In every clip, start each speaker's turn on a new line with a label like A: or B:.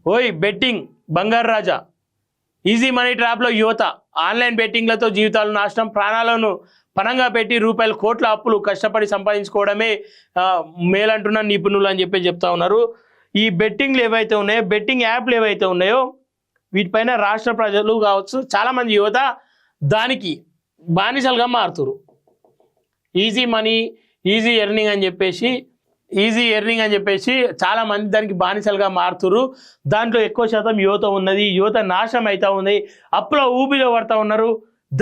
A: ఓయ్ బెట్టింగ్ బంగారు రాజా, easy money ట్రాప్లో యువత, ఆన్లైన్ బెట్టింగ్లతో జీవితాలు నాశనం, ప్రాణాలను పనంగా పెట్టి రూపాయల కోట్ల అప్పులు కష్టపడి సంపాదించుకోవడమే మేలంటున్న నిపుణులు అని చెప్తా ఉన్నారు. ఈ బెట్టింగ్లు ఏవైతే ఉన్నాయో, బెట్టింగ్ యాప్లు ఏవైతే ఉన్నాయో వీటిపైన రాష్ట్ర ప్రజలు కావచ్చు చాలామంది యువత దానికి బానిసలుగా మారుతురు. ఈజీ మనీ ఈజీ ఎర్నింగ్ అని చెప్పేసి చాలామంది దానికి బానిసలుగా మారుతురు. దాంట్లో ఎక్కువ శాతం యువత ఉన్నది. యువత నాశనం అవుతూ ఉంది, అప్పుల ఊబిలో పడుతూ ఉన్నారు.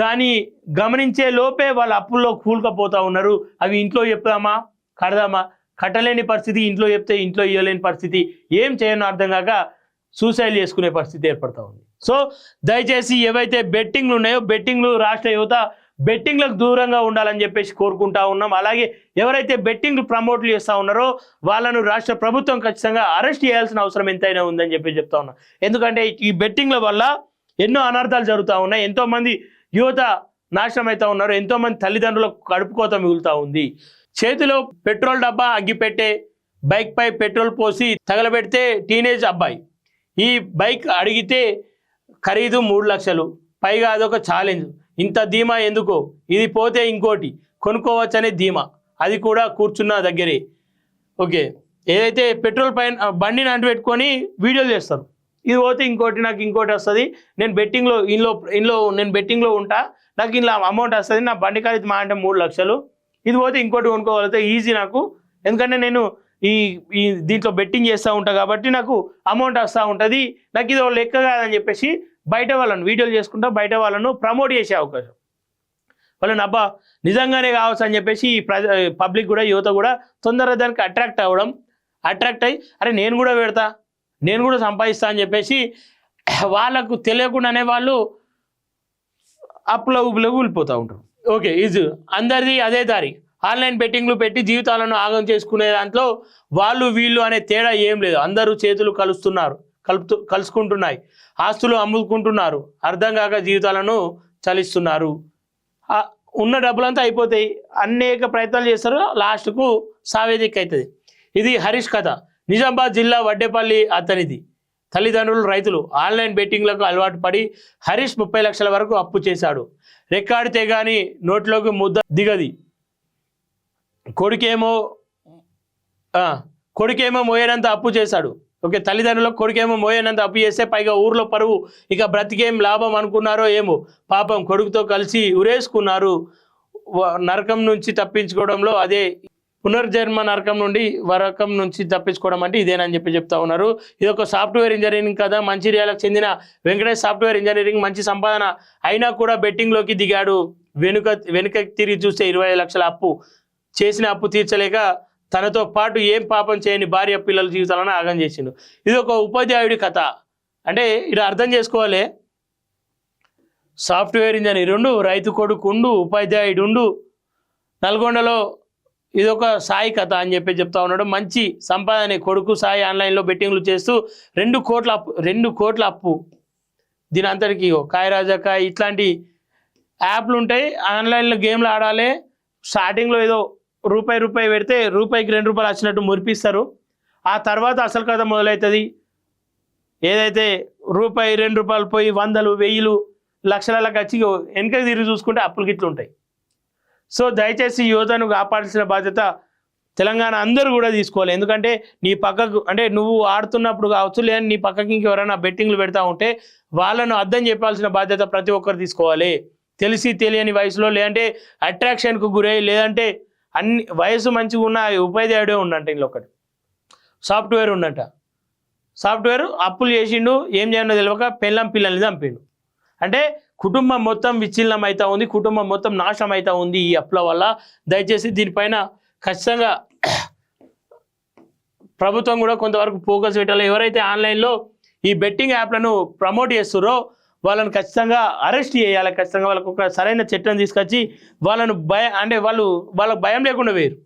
A: దాన్ని గమనించే లోపే వాళ్ళ అప్పుల్లో కూలుకపోతూ ఉన్నారు. అవి ఇంట్లో చెప్తామా కడదామా, కట్టలేని పరిస్థితి, ఇంట్లో చెప్తే ఇంట్లో ఇవ్వలేని పరిస్థితి, ఏం చేయనో అర్థం కాక సూసైడ్ చేసుకునే పరిస్థితి ఏర్పడుతూ ఉంది. సో దయచేసి ఏవైతే బెట్టింగ్లు ఉన్నాయో, బెట్టింగ్లు రాష్ట్ర యువత బెట్టింగ్లకు దూరంగా ఉండాలని చెప్పేసి కోరుకుంటా ఉన్నాం. అలాగే ఎవరైతే బెట్టింగ్లు ప్రమోట్లు చేస్తూ ఉన్నారో వాళ్ళను రాష్ట్ర ప్రభుత్వం ఖచ్చితంగా అరెస్ట్ చేయాల్సిన అవసరం ఎంతైనా ఉందని చెప్తా ఉన్నాం. ఎందుకంటే ఈ బెట్టింగ్ల వల్ల ఎన్నో అనర్థాలు జరుగుతూ ఉన్నాయి. ఎంతోమంది యువత నాశనం అవుతూ ఉన్నారు. ఎంతోమంది తల్లిదండ్రులకు కడుపుకోత మిగులుతూ ఉంది. చేతిలో పెట్రోల్ డబ్బా అగ్గిపెట్టే బైక్పై పెట్రోల్ పోసి తగలబెడితే టీనేజ్ అబ్బాయి. ఈ బైక్ అడిగితే ఖరీదు 3 లక్షలు, పైగా అదొక ఛాలెంజ్. ఇంత ధీమా ఎందుకో, ఇది పోతే ఇంకోటి కొనుక్కోవచ్చనే ధీమా, అది కూడా కూర్చున్న దగ్గరే. ఓకే, ఏదైతే పెట్రోల్ పైన బండిని అంటుపెట్టుకొని వీడియోలు చేస్తారు, ఇది పోతే ఇంకోటి నాకు ఇంకోటి వస్తుంది, నేను బెట్టింగ్లో నేను బెట్టింగ్లో ఉంటా, నాకు ఇలా అమౌంట్ వస్తుంది, నా బండి ఖరీదు మా అంటే 3 లక్షలు, ఇది పోతే ఇంకోటి కొనుక్కోగలిగితే ఈజీ నాకు, ఎందుకంటే నేను ఈ దీంట్లో బెట్టింగ్ చేస్తూ ఉంటా కాబట్టి నాకు అమౌంట్ వస్తూ ఉంటుంది, నాకు ఇది లెక్క కాదని చెప్పేసి బయట వాళ్ళను వీడియోలు చేసుకుంటా బయట వాళ్ళను ప్రమోట్ చేసే అవకాశం, వాళ్ళని అబ్బా నిజంగానే కావచ్చు అని చెప్పేసి పబ్లిక్ కూడా యువత కూడా తొందరగా దానికి అట్రాక్ట్ అయ్యి అరే నేను కూడా పెడతా, నేను కూడా సంపాదిస్తా అని చెప్పేసి వాళ్ళకు తెలియకుండానే వాళ్ళు అప్పుల ఊపిలోకి వెళ్ళిపోతూ ఉంటారు. ఓకే, ఇది అందరిది అదే దారి. ఆన్లైన్ బెట్టింగ్లు పెట్టి జీవితాలను ఆగం చేసుకునే దాంట్లో వాళ్ళు వీళ్ళు అనే తేడా ఏం లేదు. అందరూ చేతులు కలుసుకుంటున్నాయి, ఆస్తులు అమ్ముకుంటున్నారు, అర్థం కాక జీవితాలను చలిస్తున్నారు. ఉన్న డబ్బులంతా అయిపోతాయి, అనేక ప్రయత్నాలు చేస్తారు, లాస్ట్కు సావేదిక్ అవుతుంది. ఇది హరీష్ కథ. నిజామాబాద్ జిల్లా వడ్డేపల్లి అతనిది. తల్లిదండ్రులు రైతులు. ఆన్లైన్ బెట్టింగ్లకు అలవాటు పడి హరీష్ 30 లక్షల వరకు అప్పు చేశాడు. రెక్కాడితే కానీ నోట్లోకి ముద్ద దిగది. కొడుకేమో మోయనంత అప్పు చేశాడు. ఓకే, తల్లిదండ్రులకు కొడుకేమో మోయనంత అప్పు చేస్తే పైగా ఊర్లో పరువు, ఇక బ్రతికేం లాభం అనుకున్నారో ఏమో, పాపం కొడుకుతో కలిసి ఉరేసుకున్నారు. నరకం నుంచి తప్పించుకోవడంలో అదే పునర్జన్మ, నరకం నుంచి తప్పించుకోవడం అంటే ఇదేనని చెప్తా ఉన్నారు. ఇది ఒక సాఫ్ట్వేర్ ఇంజనీరింగ్ కదా, మంచిర్యాలకు చెందిన వెంకటేష్ సాఫ్ట్వేర్ ఇంజనీరింగ్, మంచి సంపాదన అయినా కూడా బెట్టింగ్లోకి దిగాడు. వెనుక తిరిగి చూస్తే 25 లక్షల అప్పు చేసిన అప్పు తీర్చలేక తనతో పాటు ఏం పాపం చేయని భార్య పిల్లల జీవితాలను ఆగం చేసిండు. ఇది ఒక ఉపాధ్యాయుడి కథ. అంటే ఇది అర్థం చేసుకోవాలి, సాఫ్ట్వేర్ ఇంజనీర్ ఉండు, రైతు కొడుకు ఉండు, ఉపాధ్యాయుడు ఉండు, నల్గొండలో ఇదొక సాయి కథ అని చెప్తా ఉన్నాడు. మంచి సంపాదన, కొడుకు సాయి ఆన్లైన్లో బెట్టింగ్లు చేస్తూ 2 కోట్ల అప్పు. దీని అంతటికి కాయరాజకాయ ఇట్లాంటి యాప్లు ఉంటాయి, ఆన్లైన్లో గేమ్లు ఆడాలి. స్టార్టింగ్లో ఏదో రూపాయి పెడితే రూపాయికి 2 రూపాయలు వచ్చినట్టు మురిపిస్తారు. ఆ తర్వాత అసలు కథ మొదలవుతుంది. ఏదైతే రూపాయి 2 రూపాయలు పోయి 100, 1000, లక్షలకు వచ్చి వెనకకి తిరిగి చూసుకుంటే అప్పులు గిట్లు ఉంటాయి. సో దయచేసి యువతను కాపాడాల్సిన బాధ్యత తెలంగాణ అందరూ కూడా తీసుకోవాలి. ఎందుకంటే నీ పక్కకు అంటే నువ్వు ఆడుతున్నప్పుడు కావచ్చు, లేదా నీ పక్కకి ఇంకెవరైనా బెట్టింగ్లు పెడతా ఉంటే వాళ్ళను అర్థం చెప్పాల్సిన బాధ్యత ప్రతి ఒక్కరు తీసుకోవాలి. తెలిసి తెలియని వయసులో, లేదంటే అట్రాక్షన్కు గురై, లేదంటే అన్ని వయసు మంచిగా ఉన్న ఉపాధ్యాయుడే ఉండంట, ఇంట్లో ఒకటి సాఫ్ట్వేర్ ఉండంట. సాఫ్ట్వేర్ అప్పులు చేసిండు, ఏం చేయాలో తెలియక పిల్లల్ని చంపిండు. అంటే కుటుంబం మొత్తం విచ్ఛిన్నం అవుతూ ఉంది, కుటుంబం మొత్తం నాశనం అవుతూ ఉంది ఈ అప్పుల వల్ల. దయచేసి దీనిపైన ఖచ్చితంగా ప్రభుత్వం కూడా కొంతవరకు ఫోకస్ పెట్టాలి. ఎవరైతే ఆన్లైన్లో ఈ బెట్టింగ్ యాప్లను ప్రమోట్ చేస్తారో వాళ్ళని ఖచ్చితంగా అరెస్ట్ చేయాలి. ఖచ్చితంగా వాళ్ళకు ఒక సరైన చట్టం తీసుకొచ్చి వాళ్ళను వాళ్ళకు భయం లేకుండా వేరు.